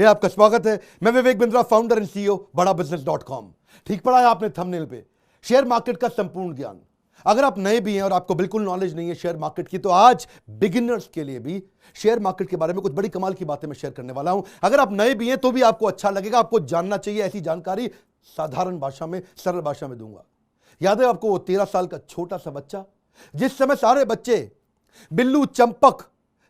आपका स्वागत है। मैं Vivek Bindra, founder and CEO बड़ा बिजनेस.com। ठीक पढ़ा है आपने थंबनेल पे, शेयर मार्केट का संपूर्ण ज्ञान। अगर आप नए भी हैं और आपको बिल्कुल नॉलेज नहीं है शेयर मार्केट की, तो आज बिगिनर्स के लिए भी शेयर मार्केट के बारे में कुछ बड़ी कमाल की बातें मैं शेयर करने वाला हूं। अगर आप नए भी हैं तो भी आपको अच्छा लगेगा, आपको जानना चाहिए। ऐसी जानकारी साधारण भाषा में, सरल भाषा में दूंगा। याद है आपको वो 13 साल का छोटा सा बच्चा, जिस समय सारे बच्चे बिल्लू, चंपक,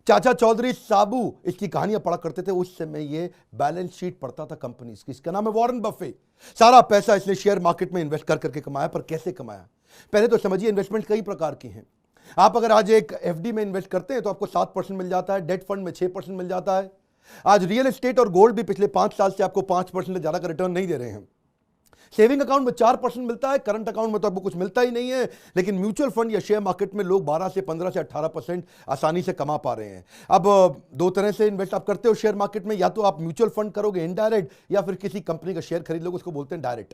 चाचा चौधरी, साबू इसकी कहानियां पढ़ा करते थे, उस समय ये बैलेंस शीट पढ़ता था कंपनीज की। इसका नाम है वॉरेन बफे। सारा पैसा इसने शेयर मार्केट में इन्वेस्ट कर करके कमाया। पर कैसे कमाया, पहले तो समझिए। इन्वेस्टमेंट कई प्रकार की हैं। आप अगर आज एक एफडी में इन्वेस्ट करते हैं तो आपको 7% मिल जाता है, डेट फंड में 6% मिल जाता है। आज रियल एस्टेट और गोल्ड भी पिछले 5 साल से आपको 5% से ज्यादा का रिटर्न नहीं दे रहे हैं। सेविंग अकाउंट में 4% मिलता है, करंट अकाउंट में तो आपको कुछ मिलता ही नहीं है। लेकिन म्यूचुअल फंड या शेयर मार्केट में लोग 12 से 15 से 18% आसानी से कमा पा रहे हैं। अब दो तरह से इन्वेस्ट आप करते हो शेयर मार्केट में, या तो आप म्यूचुअल फंड करोगे इनडायरेक्ट, या फिर किसी कंपनी का शेयर खरीद लोगे, उसको बोलते हैं डायरेक्ट।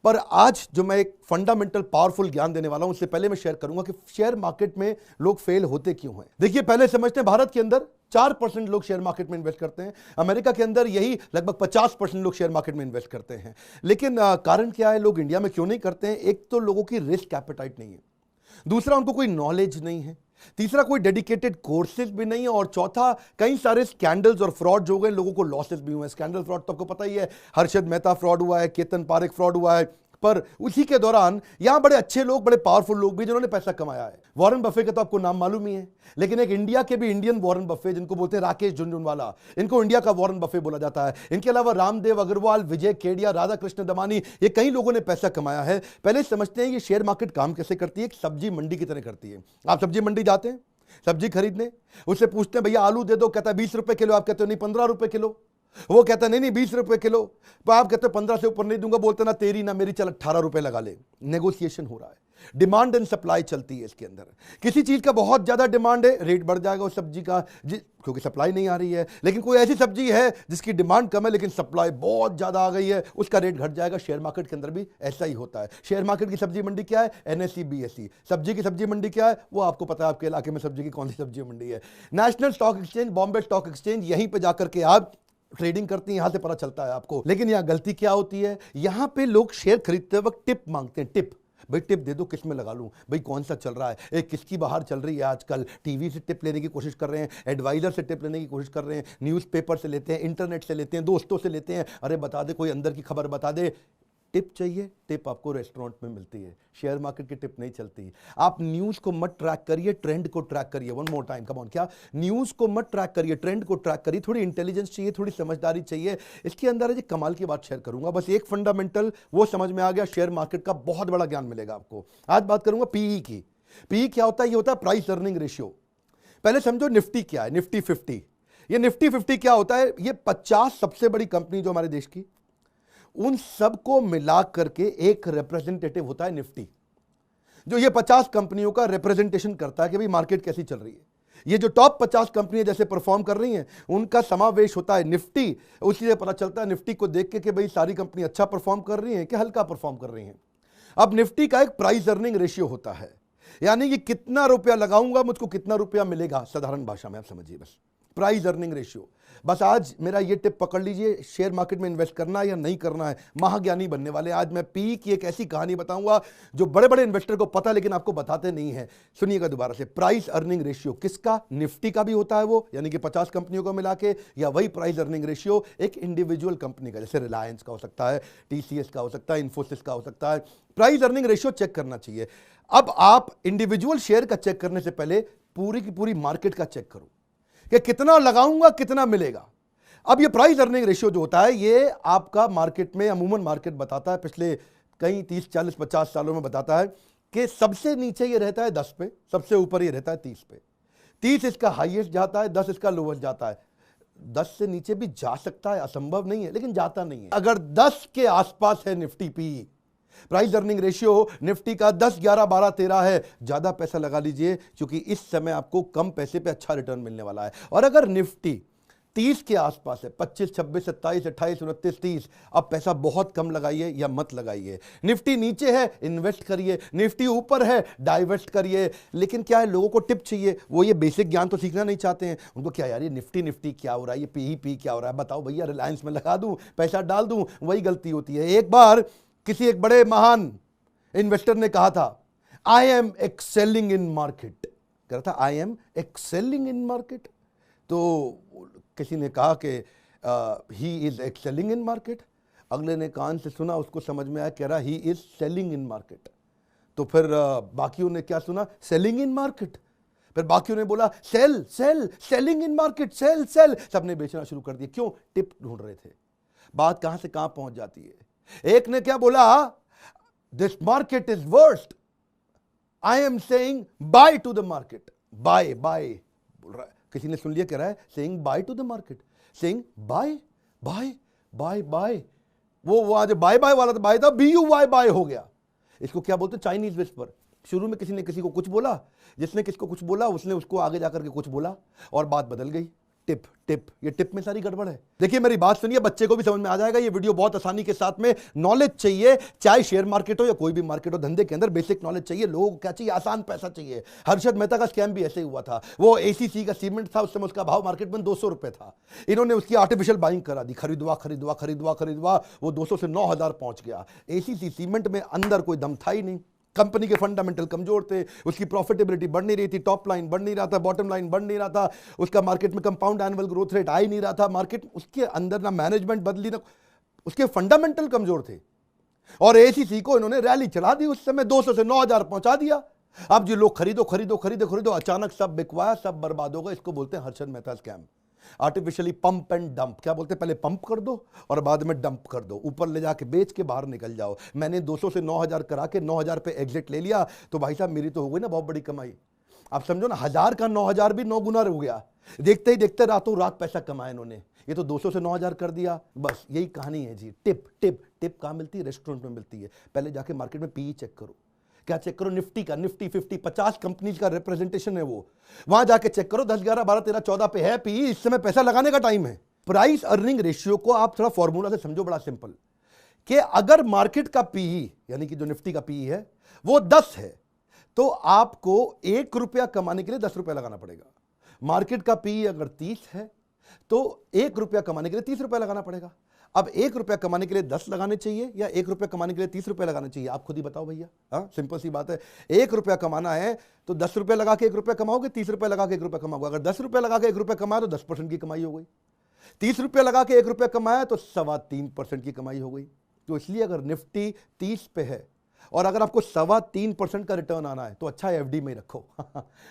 पर आज जो मैं एक फंडामेंटल पावरफुल ज्ञान देने वाला हूं, उससे पहले मैं शेयर करूंगा कि शेयर मार्केट में लोग फेल होते क्यों हैं। देखिए, पहले समझते हैं भारत के अंदर 4% लोग शेयर मार्केट में इन्वेस्ट करते हैं। अमेरिका के अंदर यही लगभग 50% लोग शेयर मार्केट में इन्वेस्ट करते हैं। लेकिन कारण क्या है, लोग इंडिया में क्यों नहीं करते हैं? एक तो लोगों की रिस्क एपेटाइट नहीं है, दूसरा उनको कोई नॉलेज नहीं है, तीसरा कोई डेडिकेटेड कोर्सेज भी नहीं है, और चौथा कई सारे स्कैंडल्स और फ्रॉड हो गए, लोगों को लॉसेस भी हुए हैं। स्कैंडल फ्रॉड तो आपको पता ही है, हर्षद मेहता फ्रॉड हुआ है, केतन पारेख फ्रॉड हुआ है। पर उसी के दौरान यहां बड़े अच्छे लोग, बड़े पावरफुल लोग भी जिन्होंने पैसा कमाया है। वॉरेन बफे का तो आपको नाम मालूम ही है, लेकिन एक इंडिया के भी इंडियन वॉरेन बफे, जिनको बोलते हैं राकेश झुनझुनवाला, इनको इंडिया का वॉरेन बफे बोला जाता है। इनके अलावा रामदेव अग्रवाल, विजय केडिया, राधा कृष्ण दमानी, ये कई लोगों ने पैसा कमाया है। पहले समझते हैं ये शेयर मार्केट काम कैसे करती है। एक सब्जी मंडी की तरह करती है। आप सब्जी मंडी जाते हैं सब्जी खरीदने, उससे पूछते हैं भैया आलू दे दो, कहता है 20 रुपए किलो। आप कहते हो नहीं 15 रुपए किलो। वो कहता है नहीं 20 रुपए किलो। तो आप कहते हो 15 से ऊपर नहीं दूंगा। बोलते ना तेरी ना मेरी, चल 18 रुपए लगा ले। नेगोशिएशन हो रहा है, डिमांड एंड सप्लाई चलती है इसके अंदर। किसी चीज का बहुत ज्यादा डिमांड है, रेट बढ़ जाएगा उस सब्जी का, क्योंकि सप्लाई नहीं आ रही है। लेकिन कोई ऐसी सब्जी है जिसकी डिमांड कम है लेकिन सप्लाई बहुत ज्यादा आ गई है, उसका रेट घट जाएगा। शेयर मार्केट के अंदर भी ऐसा ही होता है। शेयर मार्केट की सब्जी मंडी क्या है? NSE BSE. सब्जी की सब्जी मंडी क्या है? वो आपको पता है आपके इलाके में सब्जी की कौन सी सब्जी मंडी है। National stock exchange, Bombay stock exchange, यहीं पर जाकर के आप ट्रेडिंग करती हैं, यहां से पता चलता है आपको। लेकिन यहां गलती क्या होती है, यहां पे लोग शेयर खरीदते वक्त टिप मांगते हैं। टिप, भाई टिप दे दो, किस में लगा लूं, भाई कौन सा चल रहा है, एक किसकी बाहर चल रही है आजकल। टीवी से टिप लेने की कोशिश कर रहे हैं, एडवाइजर से टिप लेने की कोशिश कर रहे हैं, न्यूज़पेपर से लेते हैं, इंटरनेट से लेते हैं, दोस्तों से लेते हैं। अरे बता दे, कोई अंदर की खबर बता दे। टिप चाहिए, टिप आपको रेस्टोरेंट में मिलती है, शेयर मार्केट की टिप नहीं चलती। आप न्यूज़ को मत ट्रैक करिए, ट्रेंड को ट्रैक करिए। One more time, come on. क्या? न्यूज़ को मत ट्रैक करिए, ट्रेंड को ट्रैक करिए। थोड़ी इंटेलिजेंस चाहिए, थोड़ी समझदारी चाहिए। इसके अंदर है जी कमाल की बात शेयर करूंगा। बस एक फंडामेंटल वो समझ में आ गया, शेयर मार्केट का बहुत बड़ा ज्ञान मिलेगा आपको। आज बात करूंगा पीई की। पीई क्या होता है? ये होता है प्राइस अर्निंग रेशियो। पहले समझो निफ्टी क्या है, निफ्टी 50। ये निफ्टी 50 क्या होता है? ये 50 सबसे बड़ी कंपनी जो हमारे देश की, उन सबको मिला करके एक रिप्रेजेंटेटिव होता है निफ्टी, जो ये 50 कंपनियों का रिप्रेजेंटेशन करता है कि भाई मार्केट कैसी चल रही है। ये जो टॉप 50 कंपनियां जैसे परफॉर्म कर रही हैं, उनका समावेश होता है निफ्टी। उसी से पता चलता है निफ्टी को देख के कि भाई सारी कंपनी अच्छा परफॉर्म कर रही हैं कि हल्का परफॉर्म कर रही हैं। अब निफ्टी का एक प्राइस अर्निंग रेशियो होता है, यानी कि कितना रुपया लगाऊंगा मुझको कितना रुपया मिलेगा। साधारण भाषा में आप समझिए, बस प्राइस अर्निंग रेशियो। बस आज मेरा ये टिप पकड़ लीजिए, शेयर मार्केट में इन्वेस्ट करना है या नहीं करना है, महाज्ञानी बनने वाले। आज मैं पी की एक ऐसी कहानी बताऊंगा जो बड़े बड़े इन्वेस्टर को पता लेकिन आपको बताते नहीं है। सुनिएगा दोबारा से। प्राइस अर्निंग रेशियो किसका? निफ्टी का भी होता है वो, यानी कि 50 कंपनियों को मिला के, या वही प्राइस अर्निंग रेशियो एक इंडिविजुअल कंपनी का, जैसे रिलायंस का हो सकता है, टीसीएस का हो सकता है, इन्फोसिस का हो सकता है। प्राइस अर्निंग रेशियो चेक करना चाहिए। अब आप इंडिविजुअल शेयर का चेक करने से पहले पूरी की पूरी मार्केट का चेक करो कि कितना लगाऊंगा कितना मिलेगा। अब ये प्राइस अर्निंग रेशियो जो होता है, ये आपका मार्केट में अमूमन मार्केट बताता है, पिछले कई 30 40 50 सालों में बताता है कि सबसे नीचे ये रहता है 10 पे, सबसे ऊपर ये रहता है 30 पे। 30 इसका हाईएस्ट जाता है, 10 इसका लोवेस्ट जाता है। 10 से नीचे भी जा सकता है, असंभव नहीं है, लेकिन जाता नहीं है। अगर 10 के आसपास है Nifty P, price earning ratio Nifty का 10, 11, 12, 13 है, ज्यादा पैसा लगा लीजिए, क्योंकि इस समय आपको कम पैसे पे अच्छा रिटर्न मिलने वाला है। और अगर निफ्टी 30 के आसपास है, 25, 26, 27, 28, 29, 30। अब पैसा बहुत कम लगाइए या मत लगाइए। निफ्टी नीचे है, इन्वेस्ट करिए। निफ्टी ऊपर है, डाइवेस्ट करिए। लेकिन क्या है, लोगों को टिप चाहिए, वो ये बेसिक ज्ञान तो सीखना नहीं चाहते हैं। उनको क्या यार, ये निफ्टी क्या हो रहा है, ये पी क्या हो रहा है, बताओ भैया, रिलायंस में लगा दूं, पैसा डाल दूं। वही गलती होती है। एक बार किसी एक बड़े महान इन्वेस्टर ने कहा था, I am excelling in market. कह रहा था I am excelling in market. तो किसी ने कहा कि he is excelling in market. अगले ने कान से सुना, उसको समझ में आया, कह रहा he is selling in market. तो फिर बाकियों ने क्या सुना, सेलिंग इन मार्केट। फिर बाकियों ने बोला sell sell, selling in market, sell sell. सबने बेचना शुरू कर दिया। क्यों? टिप ढूंढ रहे थे। बात कहां से कहां पहुंच जाती है। एक ने क्या बोला, this market is worst, I am saying bye to the market. Bye bye बोल रहा है। किसी ने सुन लिया, कह रहा है saying bye to the market, saying bye bye bye bye. वो आज बाय बाय वाला तो बाय था, BUY बाय हो गया। इसको क्या बोलते हैं, चाइनीज विस्पर। शुरू में किसी ने किसी को कुछ बोला, जिसने किसको कुछ बोला उसने उसको आगे जाकर के कुछ बोला और बात बदल गई। टिप टिप, ये टिप में सारी गड़बड़ है। देखिए मेरी बात सुनिए, बच्चे को भी समझ में आ जाएगा। ये वीडियो बहुत आसानी के साथ में, नॉलेज चाहिए, चाहे शेयर मार्केट हो या कोई भी मार्केट हो, धंधे के अंदर बेसिक नॉलेज चाहिए। लोगों को क्या चाहिए, आसान पैसा चाहिए। हर्षद मेहता का स्कैम भी ऐसे ही हुआ था। वो ACC का सीमेंट था, उस समय उसका भाव मार्केट में 200 रुपए था। इन्होंने उसकी आर्टिफिशियल बाइंग करा दी, खरीदवा खरीदवा खरीदवा खरीदवा, वो 200 से 9000 पहुंच गया। ACC सीमेंट में अंदर कोई दम था ही नहीं। कंपनी के फंडामेंटल कमजोर थे, उसकी प्रॉफिटेबिलिटी बढ़ नहीं रही थी, टॉप लाइन बढ़ नहीं रहा था, बॉटम लाइन बढ़ नहीं रहा था, उसका मार्केट में कंपाउंड एनुअल ग्रोथ रेट आ ही नहीं रहा था। मार्केट उसके अंदर ना मैनेजमेंट बदली, ना उसके फंडामेंटल कमजोर थे। और ACC को इन्होंने रैली चला दी, उस समय 200 से 9000 पहुंचा दिया। अब जो लोग खरीदो खरीदो खरीदो खरीदो, अचानक सब बिकवाया, सब बर्बाद होगा। इसको बोलते हैं Harshad Mehta scam. Artificially pump and dump. क्या बोलते हैं, पहले पंप कर दो और बाद में डंप कर दो, ऊपर ले जाके बेच के बाहर निकल जाओ। मैंने 200 से 9000 करा के 9000 पे एग्जिट ले लिया, तो भाई साहब मेरी तो हो गई ना बहुत बड़ी कमाई। आप समझो ना, 1000 का 9000 भी 9 गुना हो गया। देखते ही देखते रातों रात पैसा कमाया इन्होंने। ये तो 200 से 9000 कर दिया, बस यही कहानी है जी। टिप टिप टिप कहाँ मिलती है, रेस्टोरेंट में मिलती है। पहले जाके मार्केट में PE चेक करो। क्या चेक करो, निफ्टी का, निफ्टी 50, 50 कंपनीज का रिप्रेजेंटेशन है वो। वहां जाके चेक करो, 10, 11, 12, 13, 14 पे है PE। इस समय पैसा लगाने का टाइम है। प्राइस अर्निंग रेशियो को आप थोड़ा फॉर्मूला से समझो, बड़ा सिंपल, कि अगर मार्केट का PE यानी कि जो निफ्टी का PE है वो 10 है, तो आपको 1 रुपया कमाने के लिए 10 रुपया लगाना पड़ेगा। मार्केट का PE अगर 30 है तो 1 रुपया कमाने के लिए 30 रुपया लगाना पड़ेगा। अब 1 रुपया कमाने के लिए 10 लगाने चाहिए या 1 रुपया कमाने के लिए 30 रुपया लगाने चाहिए, आप खुद ही बताओ भैया। हाँ, सिंपल सी बात है। 1 रुपया कमाना है तो 10 रुपया लगा के 1 रुपया कमाओगे, 30 रुपया लगा के 1 रुपया कमाओगे। अगर 10 रुपया लगा के 1 रुपया कमाया तो 10% की कमाई हो गई। 30 रुपया लगा के 1 रुपया कमाया तो 3.25% की कमाई हो गई। तो इसलिए अगर निफ्टी 30 पे है और अगर आपको 3.25% का रिटर्न आना है तो अच्छा है FD में रखो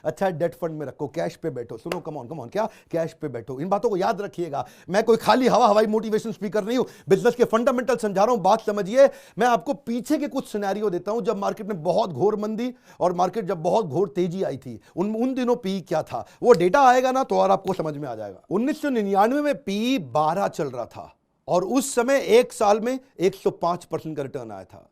अच्छा है डेट फंड में रखो, कैश पे बैठो। सुनो, कम ऑन, क्या कैश पे बैठो। इन बातों को याद रखिएगा। मैं कोई खाली हवाई मोटिवेशन स्पीकर नहीं हूं, बिजनेस के फंडामेंटल समझा रहा हूं, बात समझिए। मैं आपको पीछे के कुछ सिनेरियो देता हूं, जब मार्केट में बहुत घोर मंदी और मार्केट जब बहुत घोर तेजी आई थी, उन दिनों PE क्या था। वो डेटा आएगा ना तो और आपको समझ में आ जाएगा। 1999 में PE 12 चल रहा था और उस समय एक साल में 105% का रिटर्न आया था।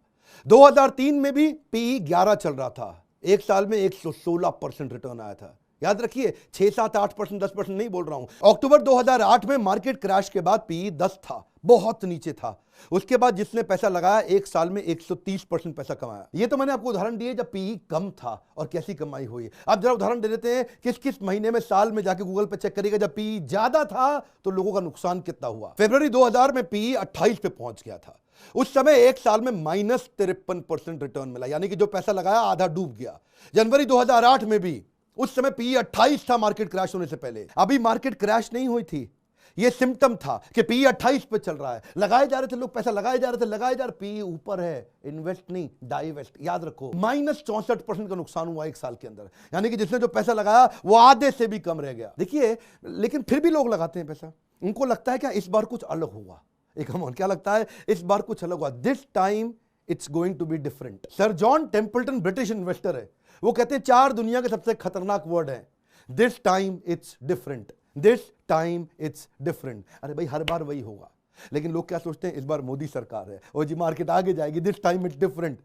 2003 में भी PE 11 चल रहा था, एक साल में 116% रिटर्न आया था। याद रखिए, 6, 7, 8%, 10% नहीं बोल रहा हूं। अक्टूबर 2008 में मार्केट क्रैश के बाद PE 10 था, बहुत नीचे था। उसके बाद जिसने पैसा लगाया एक साल में 130% पैसा कमाया। ये तो मैंने आपको उदाहरण दिए जब PE कम था और कैसी कमाई हुई। अब जरा उदाहरण दे देते हैं, किस किस महीने में, साल में जाके गूगल पे चेक करिएगा जब PE ज्यादा था तो लोगों का नुकसान कितना हुआ। फरवरी 2000 में PE 28 पे पहुंच गया था। उस समय एक साल में -53% रिटर्न मिला, यानी कि जो पैसा लगाया आधा डूब गया। जनवरी 2008 में भी उस समय PE 28 था मार्केट क्रैश होने से पहले। अभी मार्केट क्रैश नहीं हुई थी, ये सिम्टम था कि PE 28 पे चल रहा है। लगाए जा रहे थे लोग, पैसा लगाए जा रहे थे, PE ऊपर है। इन्वेस्ट नहीं, डाइवेस्ट। याद रखो, -64% का नुकसान हुआ एक साल के अंदर, यानी कि जिसने जो पैसा लगाया वो आधे से भी कम रह गया। देखिए, लेकिन फिर भी लोग लगाते हैं पैसा। उनको लगता है क्या इस बार कुछ अलग हुआ। क्या लगता है इस बार कुछ अलग हुआ, this time it's going to be different. Sir John Templeton British investor है, वो कहते हैं 4 दुनिया के सबसे खतरनाक वर्ड है, this time it's different, this time it's different. अरे भाई, हर बार वही होगा, लेकिन लोग क्या सोचते हैं इस बार मोदी सरकार है और जी मार्केट आगे जाएगी, दिस टाइम इट्स डिफरेंट।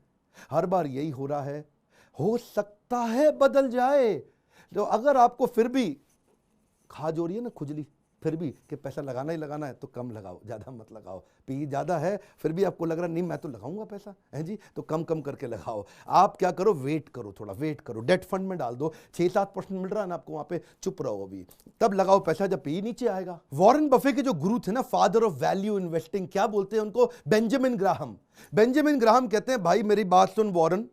हर बार यही हो रहा है, हो सकता है बदल जाए। तो अगर आपको फिर भी खा जो रही है ना खुजली, फिर भी कि पैसा लगाना ही लगाना है तो कम लगाओ, ज़्यादा मत लगाओ। पी ज़्यादा है फिर भी आपको लग रहा नहीं मैं तो लगाऊंगा पैसा है जी, तो कम कम करके लगाओ। आप क्या करो, वेट करो, थोड़ा वेट करो, डेट फंड में डाल दो, 6-7% मिल रहा है ना आपको वहाँ पे, चुप रहो अभी, तब लगाओ पैसा जब पी नीचे आएगा। वॉरेन बफे के जो गुरु थे ना, फादर ऑफ वैल्यू इन्वेस्टिंग, क्या बोलते हैं उनको, बेंजामिन ग्राहम। बेंजामिन ग्राहम कहते हैं भाई मेरी बात सुन वॉरेन,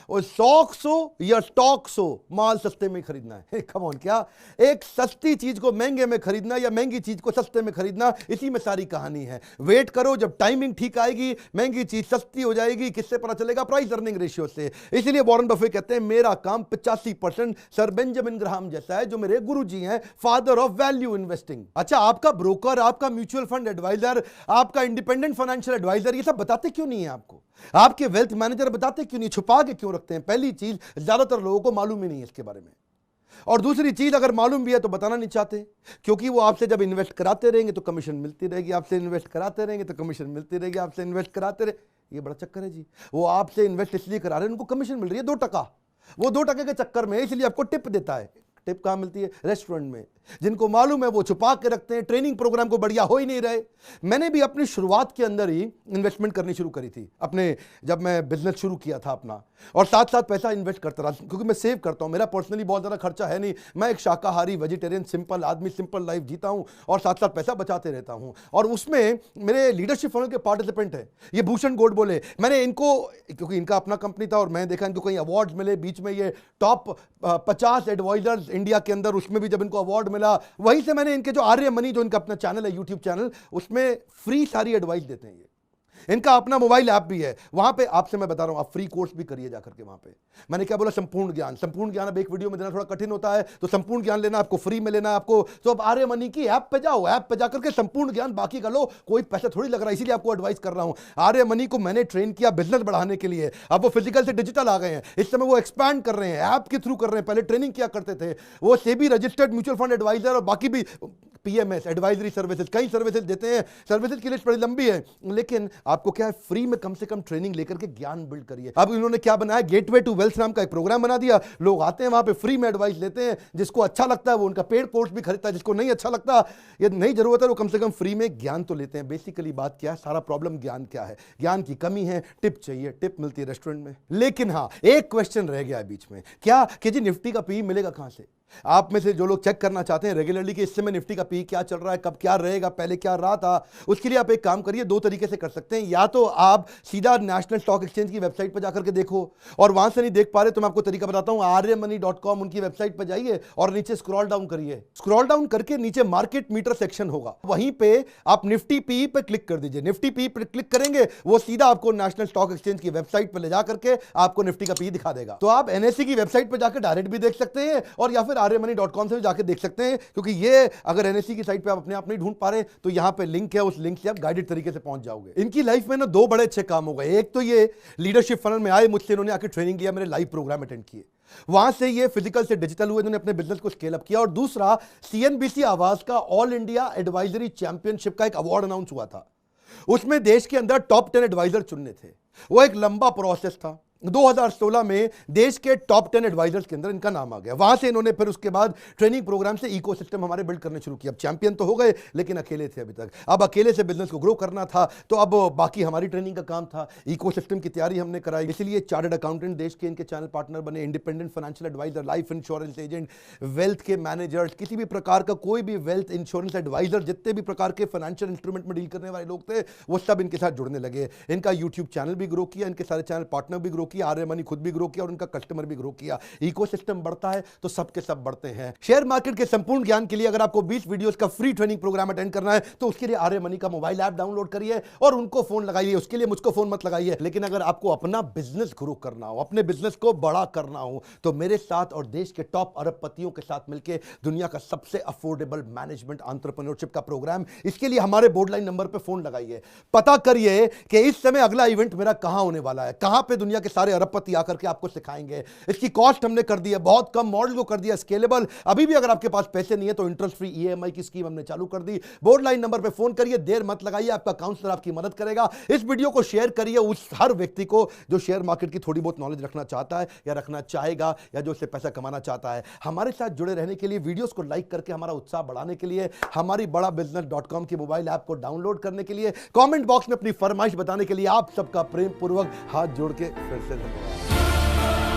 और स्टॉक्स हो या स्टॉक्स हो, माल सस्ते में खरीदना है। कम ऑन, क्या एक सस्ती चीज को महंगे में खरीदना या महंगी चीज को सस्ते में खरीदना, इसी में सारी कहानी है। वेट करो, जब टाइमिंग ठीक आएगी महंगी चीज सस्ती हो जाएगी। किससे पता चलेगा, प्राइस अर्निंग रेशियो से। इसलिए वॉरेन बफे कहते हैं मेरा काम 85% सर बेंजामिन ग्राहम जैसा है, जो मेरे गुरुजी हैं, फादर ऑफ वैल्यू इन्वेस्टिंग। अच्छा, आपका ब्रोकर, आपका म्यूचुअल फंड एडवाइजर, आपका इंडिपेंडेंट फाइनेंशियल एडवाइजर ये सब बताते क्यों नहीं है आपको? आपके वेल्थ मैनेजर बताते क्यों नहीं? छुपा के क्यों रखते हैं? पहली चीज, ज्यादातर लोगों को मालूम ही नहीं है इसके बारे में। और दूसरी चीज, अगर मालूम भी है तो बताना नहीं चाहते, क्योंकि वो आपसे जब इन्वेस्ट कराते रहेंगे तो कमीशन मिलती रहेगी, आपसे इन्वेस्ट कराते रहेंगे तो कमीशन मिलती रहेगी, आपसे इन्वेस्ट कराते रहे। ये बड़ा चक्कर है जी। वो आपसे इन्वेस्ट इसलिए करा रहे हैं, उनको कमीशन मिल रही है 2%। वो 2% के चक्कर में इसलिए आपको टिप देता है। टिप कहाँ मिलती है? रेस्टोरेंट में। जिनको मालूम है वो छुपा के रखते हैं, ट्रेनिंग प्रोग्राम को बढ़िया हो ही नहीं रहे। मैंने भी अपनी शुरुआत के अंदर ही इन्वेस्टमेंट करनी शुरू करी थी अपने, जब मैं बिजनेस शुरू किया था अपना, और साथ साथ पैसा इन्वेस्ट करता रहा, क्योंकि मैं सेव करता हूं। मेरा पर्सनली बहुत ज़्यादा खर्चा है नहीं, मैं एक शाकाहारी वेजिटेरियन सिंपल आदमी, सिंपल लाइफ जीता हूं और साथ साथ पैसा बचाते रहता हूं। और उसमें मेरे लीडरशिप फनल के पार्टिसिपेंट हैं, ये भूषण गोड बोले, मैंने इनको, क्योंकि इनका अपना कंपनी था और मैं देखा इनको कहीं अवार्ड्स मिले, बीच में ये टॉप 50 एडवाइजर्स इंडिया के अंदर, उसमें भी जब इनको अवार्ड मिला, वहीं से मैंने इनके जो आर्य मनी, जो इनका अपना चैनल है, यूट्यूब चैनल, उसमें फ्री सारी एडवाइस देते हैं ये। इनका अपना मोबाइल ऐप भी है, वहां पे आपसे मैं बता रहा हूं, आप फ्री कोर्स भी करिए जाकर के वहां पे। मैंने क्या बोला, संपूर्ण ज्ञान। संपूर्ण ज्ञान अब एक वीडियो में देना थोड़ा कठिन होता है, तो संपूर्ण ज्ञान लेना आपको फ्री में लेना है आपको, तो अब आर्य मनी की ऐप पे जाओ, ऐप पे जाकर के संपूर्ण ज्ञान बाकी का लो, कोई पैसा थोड़ी लग रहा है, इसीलिए आपको एडवाइस कर रहा हूं। आर्य मनी को मैंने ट्रेन किया बिजनेस बढ़ाने के लिए, अब वो फिजिकल से डिजिटल आ गए हैं, इस समय वो एक्सपैंड कर रहे हैं, ऐप के थ्रू कर रहे हैं, पहले ट्रेनिंग किया करते थे। वो SEBI registered mutual fund advisor और बाकी भी पीएमएस एडवाइजरी सर्विसेज, कई सर्विसेज देते हैं। सर्विसेज की लिस्ट बड़ी लंबी है, लेकिन आपको क्या है, फ्री में कम से कम ट्रेनिंग लेकर के ज्ञान बिल्ड करिए। अब इन्होंने क्या बनाया, गेटवे टू वेल्थ नाम का एक प्रोग्राम बना दिया। लोग आते हैं वहां पे, फ्री में एडवाइस लेते हैं, जिसको अच्छा लगता है वो उनका पेड कोर्स भी खरीदता है, जिसको नहीं अच्छा लगता, ये नहीं जरूरत है, वो कम से कम फ्री में ज्ञान तो लेते हैं। बेसिकली बात क्या है, सारा प्रॉब्लम ज्ञान क्या है, ज्ञान की कमी है, टिप चाहिए, टिप मिलती है रेस्टोरेंट में। लेकिन हाँ, एक क्वेश्चन रह गया है बीच में, क्या कि जी निफ्टी का पी मिलेगा कहां से? आप में से जो लोग चेक करना चाहते हैं रेगुलरली कि इस समय निफ्टी का पी क्या चल रहा है, कब क्या रहेगा, पहले क्या रहा था, उसके लिए आप एक काम करिए, दो तरीके से कर सकते हैं। या तो आप सीधा नेशनल स्टॉक एक्सचेंज की वेबसाइट पर जाकर के देखो, और वहां से नहीं देख पा रहे तो मैं आपको तरीका बताता हूं, arymoney.com उनकी वेबसाइट पर जाइए और नीचे स्क्रॉल डाउन करिए। स्क्रॉल डाउन करके नीचे मार्केट मीटर सेक्शन होगा, वहीं पे आप निफ्टी पी पे क्लिक कर दीजिए। निफ्टी पी पे क्लिक करेंगे, वो सीधा आपको नेशनल स्टॉक एक्सचेंज की वेबसाइट पर ले जाकर के आपको निफ्टी का पी दिखा देगा। तो आप एनएसई की वेबसाइट पर जाकर डायरेक्ट भी देख सकते हैं, और या फिर arymoney.com से जाके देख सकते हैं, क्योंकि ये अगर एनएसई की साइट पे आप अपने आप नहीं ढूंढ पा रहे तो यहां पे लिंक है, उस लिंक से आप गाइडेड तरीके से पहुंच जाओगे। इनकी लाइफ में ना दो बड़े अच्छे काम हो गए। एक तो ये लीडरशिप फनल में आए, मुझसे इन्होंने आके ट्रेनिंग लिया, मेरे लाइव प्रोग्राम अटेंड किए, वहां से ये फिजिकल से डिजिटल हुए, इन्होंने अपने बिजनेस को स्केल अप किया। और दूसरा, सीएनबीसी आवाज का ऑल इंडिया एडवाइजरी चैंपियनशिप का एक अवार्ड अनाउंस हुआ था, उसमें देश के अंदर टॉप 10 एडवाइजर चुनने थे। वो एक लंबा प्रोसेस था। 2016 में देश के टॉप 10 एडवाइजर्स के अंदर इनका नाम आ गया। वहां से इन्होंने फिर उसके बाद ट्रेनिंग प्रोग्राम से इकोसिस्टम हमारे बिल्ड करने शुरू किया। अब चैंपियन तो हो गए, लेकिन अकेले थे अभी तक। अब अकेले से बिजनेस को ग्रो करना था, तो अब बाकी हमारी ट्रेनिंग का काम था, इकोसिस्टम की तैयारी हमने कराई। इसलिए चार्टर्ड अकाउंटेंट देश के इनके चैनल पार्टनर बने, independent financial advisor, life insurance agent, wealth के मैनेजर्स, किसी भी प्रकार का कोई भी वेल्थ इंश्योरेंस एडवाइजर, जितने भी प्रकार के फाइनेंशियल इंस्ट्रूमेंट में डील करने वाले लोग थे, वो सब इनके साथ जुड़ने लगे। इनका यूट्यूब चैनल भी ग्रो किया, इनके सारे चैनल पार्टनर भी ग्रो किया, आर्य मनी खुद भी ग्रो किया और उनका कस्टमर भी ग्रो किया। इकोसिस्टम बढ़ता है तो सबके सब बढ़ते हैं। शेयर मार्केट के संपूर्ण ज्ञान के लिए अगर आपको 20 वीडियोस का फ्री ट्रेनिंग प्रोग्राम अटेंड करना है तो उसके लिए आर्य मनी का मोबाइल ऐप डाउनलोड करिए और उनको फोन लगाइए। उसके लिए मुझको फोन मत लगाइए। लेकिन अगर आपको अपना बिजनेस ग्रो करना हो, अपने बिजनेस को बड़ा करना हो, तो मेरे साथ और देश के टॉप अरबपतियों के साथ मिलकर दुनिया का सबसे अफोर्डेबल मैनेजमेंट एंटरप्रेन्योरशिप का प्रोग्राम, इसके लिए हमारे बोर्ड लाइन नंबर पर फोन लगाइए। पता करिए कि इस समय अगला इवेंट मेरा कहां होने वाला है, कहां पे दुनिया के सारे अरबपति आकर के आपको सिखाएंगे। इसकी कॉस्ट हमने कर दी है बहुत कम, मॉडल को कर दिया स्केलेबल। अभी भी अगर आपके पास पैसे नहीं है तो इंटरेस्ट फ्री ईएमआई की स्कीम हमने चालू कर दी। बोर्ड लाइन नंबर पे फोन करिए, देर मत लगाइए, आपका काउंसलर आपकी मदद करेगा। इस वीडियो को शेयर करिए उस हर व्यक्ति को जो शेयर मार्केट की थोड़ी बहुत नॉलेज रखना चाहता है या रखना चाहेगा या जो उससे पैसा कमाना चाहता है। हमारे साथ जुड़े रहने के लिए, वीडियोस को लाइक करके हमारा उत्साह बढ़ाने के लिए, हमारी badabusiness.com की मोबाइल ऐप को डाउनलोड करने के लिए, कमेंट बॉक्स में अपनी फरमाइश बताने के लिए आप सबका प्रेम पूर्वक हाथ जोड़ के फिर से धन्यवाद।